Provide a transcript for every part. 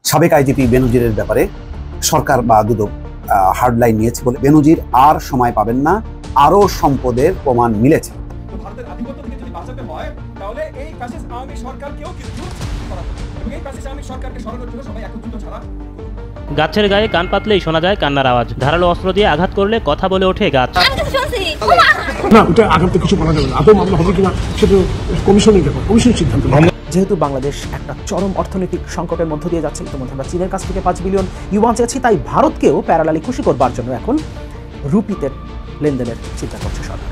সাবেক আইজিপি বেনজিরের ব্যাপারে সরকার বা দুদক হার্ডলাইন নিয়েছে বলে বেনজির আর সময় পাবেন না, আরও সম্পদের প্রমাণ মিলেছে। ভারতের আধিপত্য থেকে যদি বাঁচাতে হয় তাহলে এই ফ্যাসিস্ট আওয়ামী সরকারকেও কিন্তু সরাতে হবে এবং এই ফ্যাসিস্ট আওয়ামী সরকারকে সরানোর জন্য সবাই একত্রিত ছাড়া। গাছের গায়ে কান পাতলেই শোনা যায় কান্নার আওয়াজ। ধারালো অস্ত্র দিয়ে আঘাত করলে কথা বলে ওঠে গাছ। না, ওটা আঘাত কিছু বলা যাবে না। আদৌ মামলা হবে কিনা সেটা কমিশনের ব্যাপার, কমিশনের সিদ্ধান্ত। যেহেতু বাংলাদেশ একটা চরম অর্থনৈতিক সংকটের মধ্য দিয়ে যাচ্ছে, ইতিমধ্যে আমরা চীনের কাছ থেকে 5 বিলিয়ন ইউয়ান চেয়েছি, তাই ভারতকেও প্যারালালি খুশি করবার জন্য এখন রুপিতে লেনদেনের চিন্তা করছে সরকার।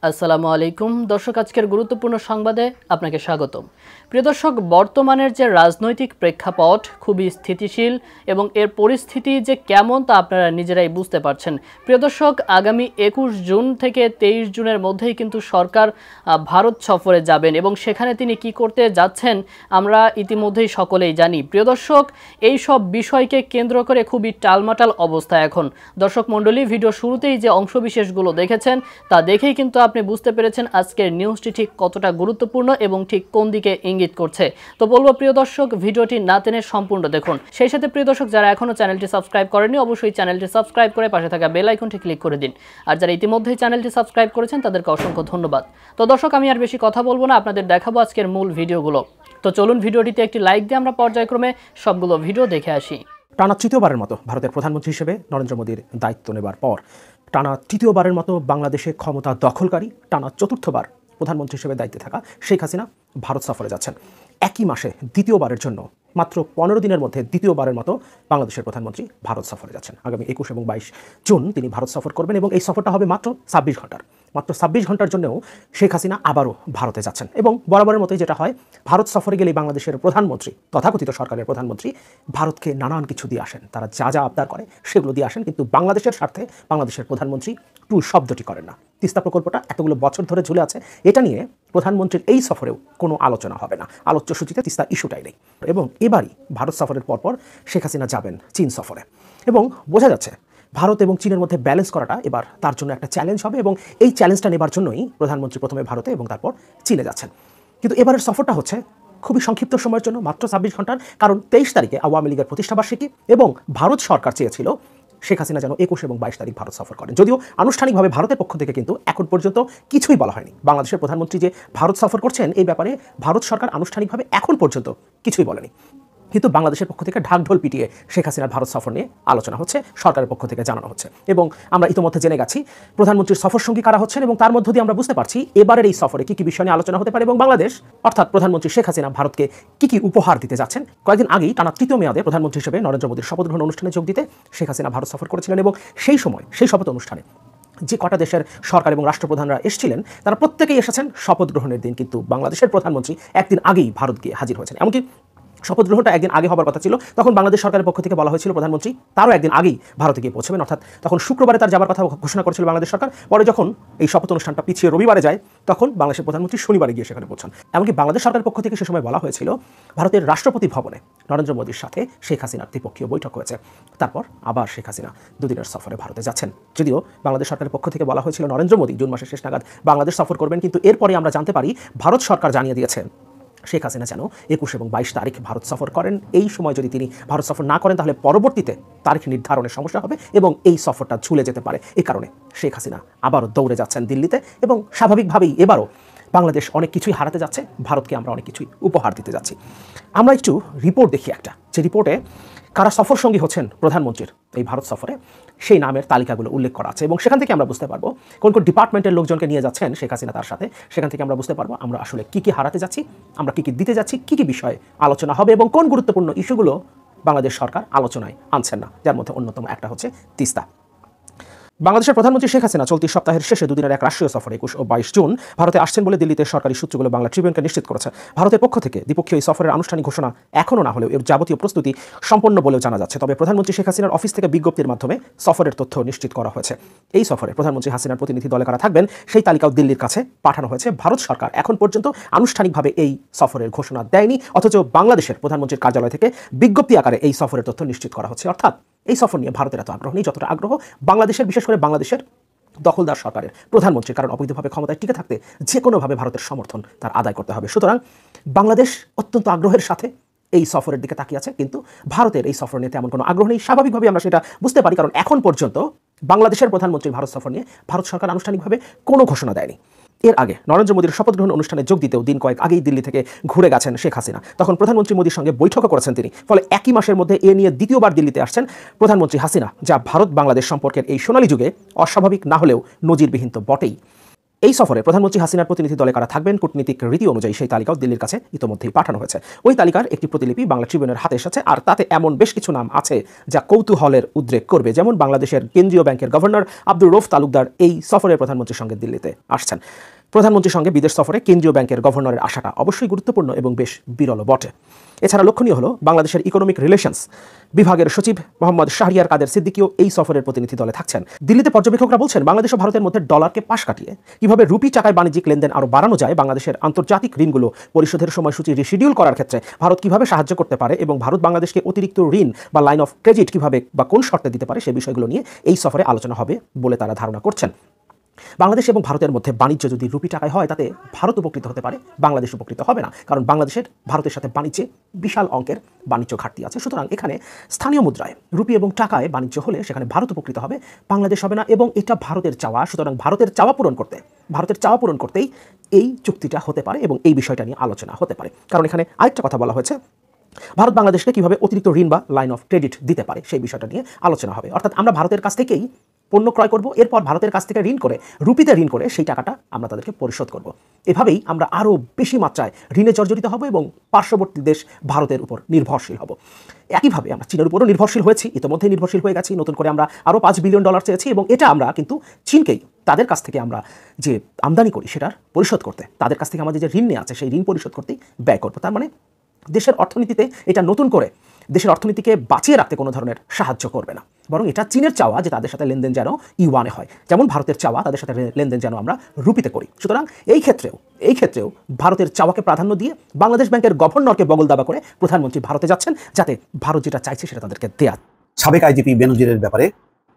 আসসালামু আলাইকুম দর্শক, আজকের গুরুত্বপূর্ণ সংবাদে আপনাকে স্বাগতম। প্রিয় দর্শক, বর্তমানের যে রাজনৈতিক প্রেক্ষাপট খুবই স্থিতিশীল এবং এর পরিস্থিতি যে কেমন তা আপনারা নিজেরাই বুঝতে পারছেন। প্রিয় দর্শক, আগামী 21 জুন থেকে 23 জুনের মধ্যেই কিন্তু সরকার ভারত সফরে যাবেন এবং সেখানে তিনি কি করতে যাচ্ছেন আমরা ইতিমধ্যেই সকলেই জানি। প্রিয় দর্শক, এই সব বিষয়কে কেন্দ্র করে খুবই টালমাটাল অবস্থা এখন। দর্শক মণ্ডলী, ভিডিও শুরুতেই যে অংশবিশেষগুলো দেখেছেন তা দেখেই কিন্তু আপনি বুঝতে পেরেছেন আজকের নিউজটি ঠিক কতটা গুরুত্বপূর্ণ এবং ঠিক কোন দিকে ইঙ্গিত করছে। তো বলবো প্রিয় দর্শক, ভিডিওটি না টেনে সম্পূর্ণ দেখুন। সেই সাথে প্রিয় দর্শক, যারা এখনো চ্যানেলটি সাবস্ক্রাইব করেনি অবশ্যই চ্যানেলটি সাবস্ক্রাইব করে পাশে থাকা বেল আইকনটি ক্লিক করে দিন। আর যারা ইতিমধ্যেই চ্যানেলটি সাবস্ক্রাইব করেছেন তাদেরকে অসংখ্য ধন্যবাদ। তো দর্শক, আমি আর বেশি কথা বলবো না, আপনাদের দেখাবো আজকের মূল ভিডিওগুলো। তো চলুন ভিডিওটিতে একটি লাইক দিয়ে আমরা পর্যায়ক্রমে সবগুলো ভিডিও দেখে আসি। টানা তৃতীয়বারের মতো ভারতের প্রধানমন্ত্রী হিসেবে নরেন্দ্র মোদীর দায়িত্ব নেবার পর টানা তৃতীয়বারের মতো বাংলাদেশে ক্ষমতা দখলকারী টানা চতুর্থবার প্রধানমন্ত্রী হিসেবে দায়িত্বে থাকা শেখ হাসিনা ভারত সফরে যাচ্ছেন। একই মাসে দ্বিতীয়বারের জন্য মাত্র 15 দিনের মধ্যে দ্বিতীয়বারের মতো বাংলাদেশের প্রধানমন্ত্রী ভারত সফরে যাচ্ছেন। আগামী 21 এবং 22 জুন তিনি ভারত সফর করবেন এবং এই সফরটা হবে মাত্র 26 ঘন্টার। মাত্র 26 ঘন্টার জন্যও শেখ হাসিনা আবারও ভারতে যাচ্ছেন এবং বরাবরের মতোই যেটা হয়, ভারত সফরে গেলেই বাংলাদেশের প্রধানমন্ত্রী, তথাকথিত সরকারের প্রধানমন্ত্রী, ভারতকে নানান কিছু দিয়ে আসেন। তারা যা যা আবদার করে সেগুলো দিয়ে আসেন, কিন্তু বাংলাদেশের স্বার্থে বাংলাদেশের প্রধানমন্ত্রী টু শব্দটি করেন না। তিস্তা প্রকল্পটা এতগুলো বছর ধরে ঝুলে আছে, এটা নিয়ে প্রধানমন্ত্রীর এই সফরেও কোনো আলোচনা হবে না। আলোচ্য সূচিতে তিস্তা ইস্যুটাই নেই। এবং এবারই ভারত সফরের পরপর শেখ হাসিনা যাবেন চীন সফরে এবং বোঝা যাচ্ছে ভারত এবং চীনের মধ্যে ব্যালেন্স করাটা এবার তার জন্য একটা চ্যালেঞ্জ হবে এবং এই চ্যালেঞ্জটা নেবার জন্যই প্রধানমন্ত্রী প্রথমে ভারতে এবং তারপর চীনে যাচ্ছেন। কিন্তু এবারের সফরটা হচ্ছে খুবই সংক্ষিপ্ত সময়ের জন্য, মাত্র 26 ঘন্টার। কারণ 23 তারিখে আওয়ামী লীগের প্রতিষ্ঠাবার্ষিকী এবং ভারত সরকার চেয়েছিল শেখ হাসিনা যেন 21 এবং 22 তারিখ ভারত সফর করেন। যদিও আনুষ্ঠানিকভাবে ভারতের পক্ষ থেকে কিন্তু এখন পর্যন্ত কিছুই বলা হয়নি। বাংলাদেশের প্রধানমন্ত্রী যে ভারত সফর করছেন এই ব্যাপারে ভারত সরকার আনুষ্ঠানিকভাবে এখন পর্যন্ত কিছুই বলেনি। কিন্তু বাংলাদেশের পক্ষ থেকে ঢাকঢোল পিটিয়ে শেখ হাসিনার ভারত সফর নিয়ে আলোচনা হচ্ছে, সরকারের পক্ষ থেকে জানানো হচ্ছে এবং আমরা ইতিমধ্যে জেনে গেছি প্রধানমন্ত্রীর সফর সঙ্গী কারা হচ্ছেন এবং তার মধ্য দিয়ে আমরা বুঝতে পারছি এবারের এই সফরে কী কী বিষয় নিয়ে আলোচনা হতে পারে এবং বাংলাদেশ অর্থাৎ প্রধানমন্ত্রী শেখ হাসিনা ভারতকে কী কী উপহার দিতে যাচ্ছেন। কয়েকদিন আগেই টানা তৃতীয় মেয়াদে প্রধানমন্ত্রী হিসেবে নরেন্দ্র মোদীর শপথ গ্রহণ অনুষ্ঠানে যোগ দিতে শেখ হাসিনা ভারত সফর করেছিলেন এবং সেই সময় সেই শপথ অনুষ্ঠানে যে কটা দেশের সরকার এবং রাষ্ট্রপ্রধানরা এসেছিলেন তারা প্রত্যেকেই এসেছেন শপথ গ্রহণের দিন, কিন্তু বাংলাদেশের প্রধানমন্ত্রী একদিন আগেই ভারত গিয়ে হাজির হয়েছেন। এমনকি শপথ গ্রহণটা একদিন আগে হবার কথা ছিল, তখন বাংলাদেশ সরকারের পক্ষ থেকে বলা হয়েছিল প্রধানমন্ত্রী তারও একদিন আগেই ভারতে গিয়ে পৌঁছবেন, অর্থাৎ তখন শুক্রবারে তার যাবার কথা ঘোষণা করেছিল বাংলাদেশ সরকার। পরে যখন এই শপথ অনুষ্ঠানটা পিছিয়ে রবিবারে যায় তখন বাংলাদেশের প্রধানমন্ত্রী শনিবারে গিয়ে সেখানে পৌঁছান। এমনকি বাংলাদেশ সরকারের পক্ষ থেকে সে সময় বলা হয়েছিল ভারতের রাষ্ট্রপতি ভবনে নরেন্দ্র মোদীর সাথে শেখ হাসিনার দ্বিপক্ষীয় বৈঠক হয়েছে। তারপর আবার শেখ হাসিনা দুদিনের সফরে ভারতে যাচ্ছেন। যদিও বাংলাদেশ সরকারের পক্ষ থেকে বলা হয়েছিল নরেন্দ্র মোদী জুন মাসের শেষ নাগাদ বাংলাদেশ সফর করবেন, কিন্তু এরপরে আমরা জানতে পারি ভারত সরকার জানিয়ে দিয়েছে শেখ হাসিনা যেন 21 এবং 22 তারিখ ভারত সফর করেন। এই সময় যদি তিনি ভারত সফর না করেন তাহলে পরবর্তীতে তারিখ নির্ধারণে সমস্যা হবে এবং এই সফরটা ঝুলে যেতে পারে। এই কারণে শেখ হাসিনা আবারও দৌড়ে যাচ্ছেন দিল্লিতে এবং স্বাভাবিকভাবেই এবারও বাংলাদেশ অনেক কিছুই হারাতে যাচ্ছে, ভারতকে আমরা অনেক কিছুই উপহার দিতে যাচ্ছি। আমরা একটু রিপোর্ট দেখি একটা, যে রিপোর্টে কারা সফর সঙ্গী হচ্ছেন প্রধানমন্ত্রীর এই ভারত সফরে সেই নামের তালিকাগুলো উল্লেখ করা আছে এবং সেখান থেকে আমরা বুঝতে পারবো কোন কোন ডিপার্টমেন্টের লোকজনকে নিয়ে যাচ্ছেন শেখ হাসিনা তার সাথে। সেখান থেকে আমরা বুঝতে পারবো আমরা আসলে কী কী হারাতে যাচ্ছি, আমরা কী কী দিতে যাচ্ছি, কী কী বিষয়ে আলোচনা হবে এবং কোন গুরুত্বপূর্ণ ইস্যুগুলো বাংলাদেশ সরকার আলোচনায় আনছেন না, যার মধ্যে অন্যতম একটা হচ্ছে তিস্তা। বাংলাদেশের প্রধানমন্ত্রী শেখ হাসিনা চলতি সপ্তাহের শেষে দুদিনের এক রাষ্ট্রীয় সফরে 21 ও 22 জুন ভারতে আসছেন বলে দিল্লিতে সরকারি সূত্রগুলো বাংলা ট্রিবিউনকে নিশ্চিত করেছে। ভারতের পক্ষ থেকে দ্বিপক্ষীয় এই সফরের আনুষ্ঠানিক ঘোষণা এখনও না হলেও এর যাবতীয় প্রস্তুতি সম্পন্ন বলেও জানা যাচ্ছে। তবে প্রধানমন্ত্রী শেখ হাসিনার অফিস থেকে বিজ্ঞপ্তির মাধ্যমে সফরের তথ্য নিশ্চিত করা হয়েছে। এই সফরে প্রধানমন্ত্রী হাসিনার প্রতিনিধি দলে কারা থাকবেন সেই তালিকাও দিল্লির কাছে পাঠানো হয়েছে। ভারত সরকার এখন পর্যন্ত আনুষ্ঠানিকভাবে এই সফরের ঘোষণা দেয়নি, অথচ বাংলাদেশের প্রধানমন্ত্রীর কার্যালয় থেকে বিজ্ঞপ্তি আকারে এই সফরের তথ্য নিশ্চিত করা হচ্ছে। অর্থাৎ এই সফর নিয়ে ভারতের এত আগ্রহ নেই যতটা আগ্রহ বাংলাদেশের, বিশেষ করে বাংলাদেশের দখলদার সরকারের প্রধানমন্ত্রী, কারণ অবৈধভাবে ক্ষমতায় টিকে থাকতে যে কোনোভাবে ভারতের সমর্থন তার আদায় করতে হবে। সুতরাং বাংলাদেশ অত্যন্ত আগ্রহের সাথে এই সফরের দিকে তাকিয়ে আছে, কিন্তু ভারতের এই সফর নিয়ে তেমন কোনো আগ্রহ নেই। স্বাভাবিকভাবে আমরা সেটা বুঝতে পারি, কারণ এখন পর্যন্ত বাংলাদেশের প্রধানমন্ত্রীর ভারত সফর নিয়ে ভারত সরকার আনুষ্ঠানিকভাবে কোনো ঘোষণা দেয়নি। এর আগে নরেন্দ্র মোদীর শপথ গ্রহণ অনুষ্ঠানে যোগ দিতেও দিন কয়েক আগেই দিল্লি থেকে ঘুরে গেছেন শেখ হাসিনা। তখন প্রধানমন্ত্রী মোদীর সঙ্গে বৈঠকও করেছেন তিনি। ফলে একই মাসের মধ্যে এ নিয়ে দ্বিতীয়বার দিল্লিতে আসছেন প্রধানমন্ত্রী হাসিনা, যা ভারত বাংলাদেশ সম্পর্কের এই সোনালী যুগে অস্বাভাবিক না হলেও নজিরবিহীন তো বটেই। এই সফরে প্রধানমন্ত্রী হাসিনার প্রতিনিধি দলে কারা থাকবেন, কূটনীতিক রীতি অনুযায়ী সেই তালিকাও দিল্লির কাছে ইতোমধ্যেই পাঠানো হয়েছে। ওই তালিকার একটি প্রতিলিপি বাংলা ট্রিবিউনের হাতে এসেছে, আর তাতে এমন বেশ কিছু নাম আছে যা কৌতূহলের উদ্রেক করবে। যেমন বাংলাদেশের কেন্দ্রীয় ব্যাংকের গভর্নর আব্দুর রউফ তালুকদার এই সফরে প্রধানমন্ত্রীর সঙ্গে দিল্লিতে আসছেন। প্রধানমন্ত্রীর সঙ্গে বিদেশ সফরে কেন্দ্রীয় ব্যাংকের গভর্নরের আসাটা অবশ্যই গুরুত্বপূর্ণ এবং বেশ বিরল বটে। এছাড়া লক্ষণীয় হলো বাংলাদেশের ইকোনমিক রিলেশনস বিভাগের সচিব মোহাম্মদ শাহরিয়ার কাদের সিদ্দিকীও এই সফরের প্রতিনিধি দলে থাকছেন। দিল্লিতে পর্যবেক্ষকরা বলছেন, বাংলাদেশ ও ভারতের মধ্যে ডলারকে পাশ কাটিয়ে কিভাবে রুপি টাকায় বাণিজ্যিক লেনদেন আরও বাড়ানো যায়, বাংলাদেশের আন্তর্জাতিক ঋণগুলো পরিশোধের সময়সূচি রিশিডিউল করার ক্ষেত্রে ভারত কিভাবে সাহায্য করতে পারে এবং ভারত বাংলাদেশকে অতিরিক্ত ঋণ বা লাইন অফ ক্রেডিট কিভাবে বা কোন শর্তে দিতে পারে, সে বিষয়গুলো নিয়ে এই সফরে আলোচনা হবে বলে তারা ধারণা করছেন। বাংলাদেশ এবং ভারতের মধ্যে বাণিজ্য যদি রুপি টাকায় হয়, তাতে ভারত উপকৃত হতে পারে, বাংলাদেশ উপকৃত হবে না, কারণ বাংলাদেশের ভারতের সাথে বাণিজ্যে বিশাল অঙ্কের বাণিজ্য ঘাটতি আছে। সুতরাং এখানে স্থানীয় মুদ্রায় রুপি এবং টাকায় বাণিজ্য হলে সেখানে ভারত উপকৃত হবে, বাংলাদেশ হবে না, এবং এটা ভারতের চাওয়া। সুতরাং ভারতের চাওয়া পূরণ করতেই এই চুক্তিটা হতে পারে এবং এই বিষয়টা নিয়ে আলোচনা হতে পারে। কারণ এখানে আরেকটা কথা বলা হয়েছে, ভারত বাংলাদেশকে কিভাবে অতিরিক্ত ঋণ বা লাইন অফ ক্রেডিট দিতে পারে সেই বিষয়টা নিয়ে আলোচনা হবে। অর্থাৎ আমরা ভারতের কাছ থেকেই পণ্য ক্রয় করব, এরপর ভারতের কাছ থেকে রুপিতে ঋণ করে সেই টাকাটা আমরা তাদেরকে পরিশোধ করব। এভাবেই আমরা আরও বেশি মাত্রায় ঋণে জর্জরিত হব এবং পার্শ্ববর্তী দেশ ভারতের উপর নির্ভরশীল হব। একইভাবে আমরা চীনের উপরও নির্ভরশীল হয়েছি, ইতিমধ্যে নির্ভরশীল হয়ে গেছি। নতুন করে আমরা আরও $5 বিলিয়ন চেয়েছি এবং এটা আমরা কিন্তু চীনকেই, তাদের কাছ থেকে আমরা যে আমদানি করি সেটার পরিশোধ করতে, তাদের কাছ থেকে আমাদের যে ঋণ নেওয়া আছে সেই ঋণ পরিশোধ করতেই ব্যয় করব। তার মানে দেশের অর্থনীতিতে এটা নতুন করে দেশের অর্থনীতিকে বাঁচিয়ে রাখতে কোনো ধরনের সাহায্য করবে না, বরং এটা চীনের চাওয়া যে তাদের সাথে লেনদেন যেন ইউয়ানে হয়, যেমন ভারতের চাওয়া তাদের সাথে লেনদেন যেন আমরা রুপিতে করি। সুতরাং এই ক্ষেত্রেও ভারতের চাওয়াকে প্রাধান্য দিয়ে বাংলাদেশ ব্যাংকের গভর্নরকে বগল দাবা করে প্রধানমন্ত্রী ভারতে যাচ্ছেন, যাতে ভারত যেটা চাইছে সেটা তাদেরকে দেয়া। সাবেক আইজিপি বেনজিরের ব্যাপারে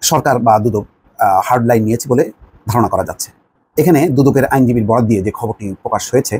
সরকার বা দুদক হার্ড লাইন নিয়েছে বলে ধারণা করা যাচ্ছে। এখানে দুদকের আইনজীবীর বরাত দিয়ে যে খবরটি প্রকাশ হয়েছে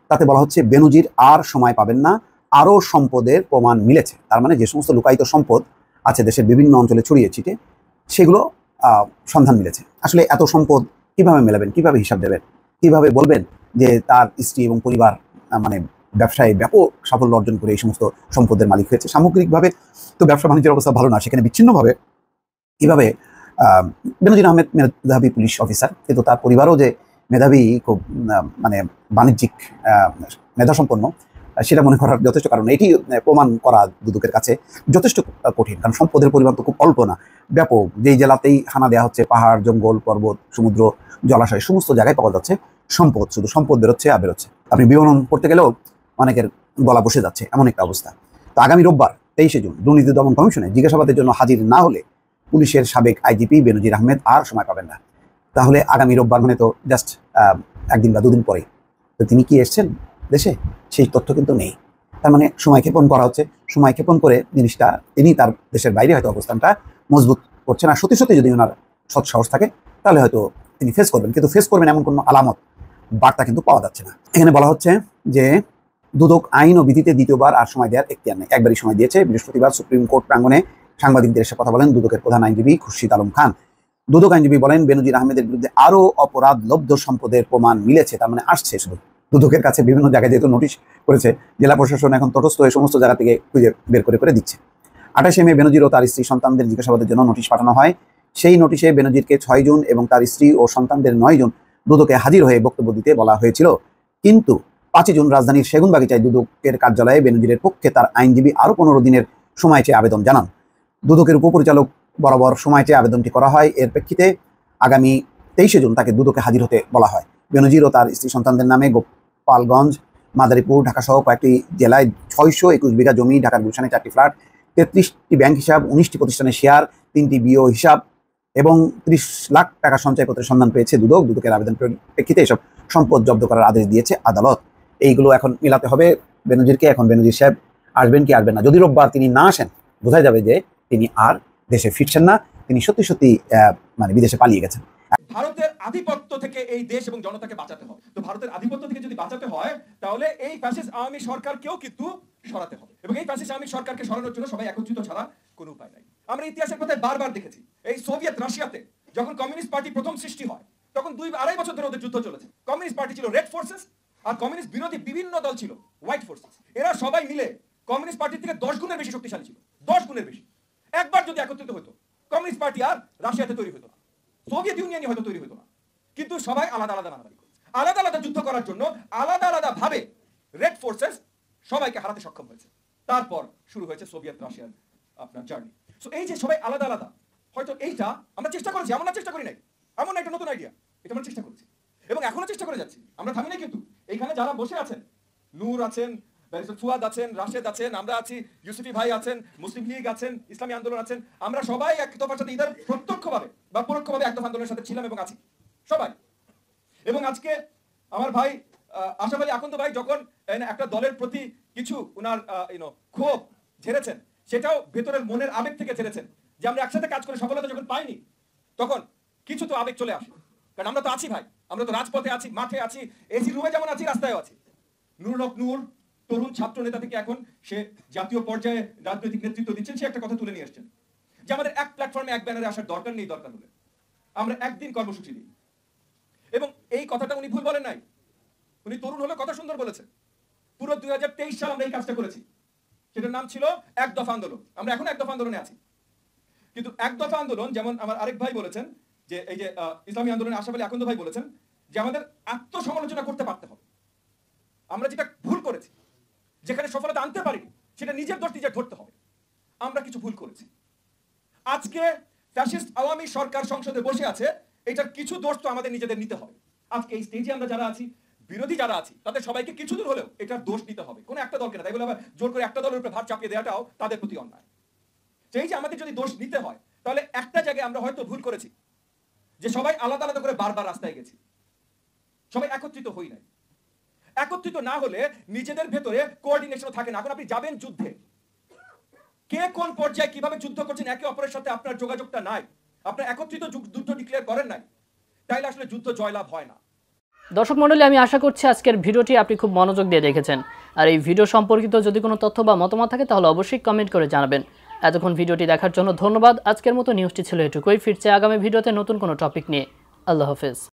তাতে বলা হচ্ছে, বেনজির আর সময় পাবেন না, আরও সম্পদের প্রমাণ মিলেছে। তার মানে যে সমস্ত লুকায়িত সম্পদ আছে দেশের বিভিন্ন অঞ্চলে ছড়িয়ে ছিটে, সেগুলো সন্ধান মিলেছে। আসলে এত সম্পদ কিভাবে মেলাবেন, কিভাবে হিসাব দেবেন, কিভাবে বলবেন যে তার স্ত্রী এবং পরিবার মানে ব্যবসায় ব্যাপক সাফল্য অর্জন করে এই সমস্ত সম্পদের মালিক হয়েছে। সামগ্রিকভাবে তো ব্যবসা বাণিজ্যের অবস্থা ভালো না, সেখানে বিচ্ছিন্নভাবে কীভাবে বেনজির আহমেদ মেধাবী পুলিশ অফিসার, কিন্তু তার পরিবারও যে মেধাবী, খুব মানে বাণিজ্যিক মেধাসম্পন্ন, সেটা মনে করার যথেষ্ট কারণ। এটি প্রমাণ করা দুদকের কাছে যথেষ্ট কঠিন, কারণ সম্পদের পরিমাণ তো খুব অল্প না, ব্যাপক। যেই জেলাতেই হানা দেওয়া হচ্ছে, পাহাড়, জঙ্গল, পর্বত, সমুদ্র, জলাশয়, সমস্ত জায়গায় পাওয়া যাচ্ছে সম্পদ, শুধু সম্পদ বেরোচ্ছে আর বেরোচ্ছে। আপনি বিবরণ করতে গেলেও অনেকের গলা বসে যাচ্ছে, এমন একটা অবস্থা। তো আগামী রোববার 23 জুন দুর্নীতি দমন কমিশনে জিজ্ঞাসাবাদের জন্য হাজির না হলে পুলিশের সাবেক আইজিপি বেনজির আহমেদ আর সময় পাবেন না। তাহলে আগামী রোববার মানে তো জাস্ট একদিন বা দুদিন পরে। তো তিনি কি এসছেন দেশে, সেই তথ্য কিন্তু নেই। তার মানে সময় ক্ষেপণ করা হচ্ছে, সময় ক্ষেপণ করে জিনিসটা তিনি তার দেশের বাইরে হয়তো অবস্থানটা মজবুত করছেন। আর সত্যি সত্যি যদি ওনার সৎ সাহস থাকে তাহলে হয়তো তিনি ফেস করবেন, কিন্তু ফেস করবেন এমন কোনো আলামত বার্তা কিন্তু পাওয়া যাচ্ছে না। এখানে বলা হচ্ছে যে দুদক আইন ও বিধিতে দ্বিতীয়বার আর সময় দেওয়ার এখতিয়ার নেই, একবারই সময় দিয়েছে। বৃহস্পতিবার সুপ্রিম কোর্ট প্রাঙ্গণে সাংবাদিকদের এসে কথা বলেন দুদকের প্রধান আইনজীবী খুরশিদ আলম খান। দুদক আইনজীবী বলেন, বেনজির আহমেদের বিরুদ্ধে আরও অপরাধ লব্ধ সম্পদের প্রমাণ মিলেছে। তার মানে আসছে, শুধু দুদকের কাছে বিভিন্ন জায়গায় যেহেতু নোটিশ করেছে, জেলা প্রশাসন এখন তটস্থ হয়ে সমস্ত জায়গা থেকে খুঁজে বের করে দিচ্ছে। 28 মে বেনজির ও তার স্ত্রী সন্তানদের জিজ্ঞাসাবাদের জন্য নোটিশ পাঠানো হয়। সেই নোটিশে বেনজিরকে 6 জুন এবং তার স্ত্রী ও সন্তানদের 9 জুন দুদকে হাজির হয়ে বক্তব্য দিতে বলা হয়েছিল। কিন্তু 5 জুন রাজধানীর সেগুনবাগিচায় দুদকের কার্যালয়ে বেনজিরের পক্ষে তার আইনজীবী আরও 15 দিনের সময় চেয়ে আবেদন জানান। দুদকের উপপরিচালক বরাবর সময় চেয়ে আবেদনটি করা হয়। এর প্রেক্ষিতে আগামী 23 জুন তাকে দুদকে হাজির হতে বলা হয়। বেনজির ও তার স্ত্রী সন্তানদের নামে গোপালগঞ্জ, মাদারীপুর, ঢাকা সহ কয়েকটি জেলায় 621 বিঘা জমি, ঢাকার গুলশানে 4টি ফ্ল্যাট, 33টি ব্যাংক হিসাব, 19টি প্রতিষ্ঠানের শেয়ার, 3টি বিও হিসাব এবং 30 লাখ টাকা সঞ্চয়পত্রের সন্ধান পেয়েছে দুদক। দুদকের আবেদন প্রেক্ষিতে এসব সম্পদ জব্দ করার আদেশ দিয়েছে আদালত। এইগুলো এখন মিলাতে হবে বেনজিরকে। এখন বেনজির সাহেব আসবেন কি আসবেন না। যদি রোববার তিনি না আসেন, বোঝা যাবে যে তিনি আর দেশে ফিরছেন না, তিনি সত্যি সত্যি মানে বিদেশে পালিয়ে গেছেন। ভারতের আধিপত্য থেকে এই দেশ এবং জনতাকে বাঁচাতে হবে। তো ভারতের আধিপত্য থেকে যদি বাঁচাতে হয় তাহলে এই ফ্যাসিস্ট আওয়ামী সরকারকেও কিন্তু সরাতে হবে, এবং এই ফ্যাসিস্ট আওয়ামী সরকারকে সরানোর জন্য সবাই একত্রিত ছাড়া কোনো উপায় নাই। আমরা ইতিহাসের পাতায় বারবার দেখেছি, এই সোভিয়েত রাশিয়াতে যখন কমিউনিস্ট পার্টি প্রথম সৃষ্টি হয় তখন 2-2.5 বছর ধরে ওদের যুদ্ধ চলেছে। কমিউনিস্ট পার্টি ছিল রেড ফোর্সেস, আর কমিউনিস্ট বিরোধী বিভিন্ন দল ছিল হোয়াইট ফোর্সেস। এরা সবাই মিলে কমিউনিস্ট পার্টির থেকে 10 গুণের বেশি শক্তিশালী ছিল, 10 গুণের বেশি। একবার যদি একত্রিত হতো কমিউনিস্ট পার্টি আর রাশিয়াতে তৈরি হতো না, সোভিয়েত ইউনিয়নই হয়তো তৈরি হতো না। কিন্তু সবাই আলাদা আলাদা মারামারি করছে, আলাদা আলাদা যুদ্ধ করার জন্য আলাদা আলাদা ভাবে রেড ফোর্সেস সবাইকে হারাতে সক্ষম হয়েছে। তারপর শুরু হয়েছে সোভিয়েত রাশিয়ার আপনার জার্নি। সো এই যে সবাই আলাদা আলাদা, হয়তো এইটা আমরা চেষ্টা করেছি, এমন না চেষ্টা করি নাই, এমন একটা নতুন আইডিয়া, এটা আমরা চেষ্টা করেছি এবং এখনো চেষ্টা করে যাচ্ছি, আমরা থামি নাই। কিন্তু এইখানে যারা বসে আছেন, নূর আছেন, ব্যারিস্টার ফুয়াদ আছেন, রাশেদ আছেন, আমরা আছি, ইউসুফি ভাই আছেন, মুসলিম লীগ আছেন, ইসলামী আন্দোলন আছেন, আমরা সবাই এক দফার সাথে ইদার প্রত্যক্ষভাবে বা পরোক্ষভাবে এক দফা আন্দোলনের সাথে ছিলাম এবং আছি সবাই। এবং আজকে আমার ভাই আশরাফ আলী আকন্দ ভাই যখন একটা দলের প্রতি কিছু উনার ক্ষোভ ঝেড়েছেন, সেটাও ভেতরের মনের আবেগ থেকে ঝেড়েছেন, যে আমরা একসাথে কাজ করে সফলতা যখন পাইনি তখন কিছু তো আবেগ চলে আসে, কারণ আমরা তো আছি ভাই, আমরা তো রাজপথে আছি, মাঠে আছি, এসি রুমে যেমন আছি রাস্তায়ও আছি। নুরুল হক নূর তরুণ ছাত্র নেতা থেকে এখন সে জাতীয় পর্যায়ে রাজনৈতিক নেতৃত্ব দিচ্ছেন, সে একটা কথা তুলে নিয়ে আসছেন যে আমাদের এক প্ল্যাটফর্মে এক ব্যানারে আসার দরকার নেই, দরকার হলে আমরা একদিন কর্মসূচি দিই। এবং এই কথাটা উনি ভুল বলেন নাই, উনি তরুণ হলে কথা সুন্দর বলেছেন। পুরো 2023 সাল আমরা এই কাজটা করেছি, সেটার নাম ছিল এক দফা আন্দোলন। আমরা এখন এক দফা আন্দোলনে আছি, কিন্তু এক দফা আন্দোলন যেমন আমার আরেক ভাই বলেছেন, যে এই যে ইসলামী আন্দোলনে আশরাফ আলী আকন্দ ভাই বলেছেন যে আমাদের আত্মসমালোচনা করতে পারতে হবে। আমরা যেটা ভুল করেছি, যেখানে সফলতা আনতে পারিনি, সেটা নিজের দোষ নিজে ধরতে হবে। আমরা কিছু ভুল করেছি। আজকে ফ্যাসিস্ট আওয়ামী সরকার সংসদে বসে আছে, এটার কিছু দোষ তো আমাদের নিজেদের নিতে হবে। আজকে এই স্টেজে আমরা যারা আছি, বিরোধী যারা আছি, তাদের সবাইকে কিছু দূর হলেও এটার দোষ নিতে হবে, কোনো একটা দলকে না। তাই বলে আবার জোর করে একটা দলের উপরে ভার চাপিয়ে দেওয়াটাও তাদের প্রতি অন্যায়। সেই যে আমাদের যদি দোষ নিতে হয়, তাহলে একটা জায়গায় আমরা হয়তো ভুল করেছি, যে সবাই আলাদা আলাদা করে বারবার রাস্তায় গেছি, সবাই একত্রিত হই নাই। একত্রিত না হলে নিজেদের ভেতরে কোঅর্ডিনেশন থাকে না। এখন আপনি যাবেন যুদ্ধে, কে কোন পর্যায়ে কিভাবে যুদ্ধ করছেন, একে অপরের সাথে আপনার যোগাযোগটা নাই, আপনার একত্রিত যুদ্ধ ডিক্লেয়ার করেন নাই, তাইলে আসলে যুদ্ধ জয়লাভ হয় না। দর্শক মণ্ডলী, আমি আশা করছি আজকের ভিডিওটি আপনি খুব মনোযোগ দিয়ে দেখেছেন। আর এই ভিডিও সম্পর্কিত যদি কোনো তথ্য বা মতামত থাকে তাহলে অবশ্যই কমেন্ট করে জানাবেন। এতক্ষণ ভিডিওটি দেখার জন্য ধন্যবাদ। আজকের মতো নিউজটি ছিল এটুকুই। ফিরছে আগামী ভিডিওতে নতুন কোনো টপিক নিয়ে। আল্লাহ হাফেজ।